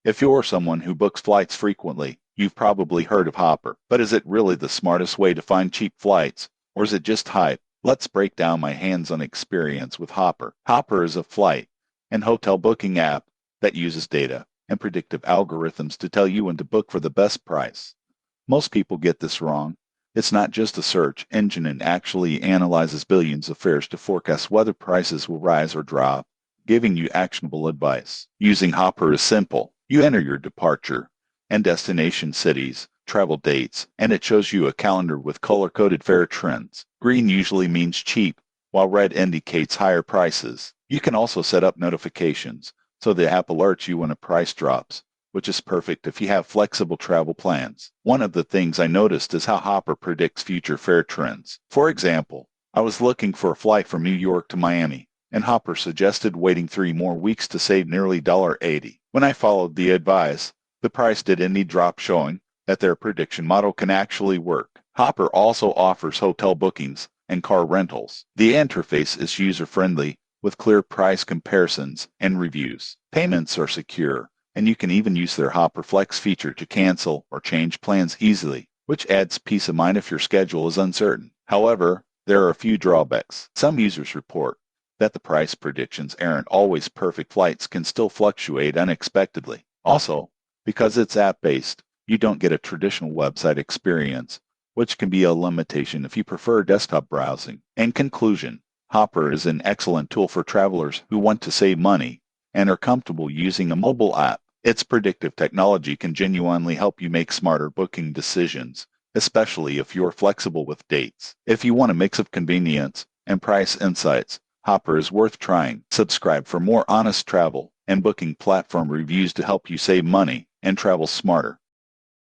If you're someone who books flights frequently, you've probably heard of Hopper. But is it really the smartest way to find cheap flights, or is it just hype? Let's break down my hands-on experience with Hopper. Hopper is a flight and hotel booking app that uses data and predictive algorithms to tell you when to book for the best price. Most people get this wrong. It's not just a search engine, and actually analyzes billions of fares to forecast whether prices will rise or drop, giving you actionable advice. Using Hopper is simple. You enter your departure and destination cities, travel dates, and it shows you a calendar with color-coded fare trends. Green usually means cheap, while red indicates higher prices. You can also set up notifications, so the app alerts you when a price drops, which is perfect if you have flexible travel plans. One of the things I noticed is how Hopper predicts future fare trends. For example, I was looking for a flight from New York to Miami, and Hopper suggested waiting 3 more weeks to save nearly $80. When I followed the advice, the price didn't need drop, showing that their prediction model can actually work. Hopper also offers hotel bookings and car rentals. The interface is user-friendly with clear price comparisons and reviews. Payments are secure, and you can even use their Hopper Flex feature to cancel or change plans easily, which adds peace of mind if your schedule is uncertain. However, there are a few drawbacks. Some users report that the price predictions aren't always perfect. Flights can still fluctuate unexpectedly. Also, because it's app-based, you don't get a traditional website experience, which can be a limitation if you prefer desktop browsing. In conclusion, Hopper is an excellent tool for travelers who want to save money and are comfortable using a mobile app. Its predictive technology can genuinely help you make smarter booking decisions, especially if you're flexible with dates. If you want a mix of convenience and price insights, Hopper is worth trying. Subscribe for more honest travel and booking platform reviews to help you save money and travel smarter.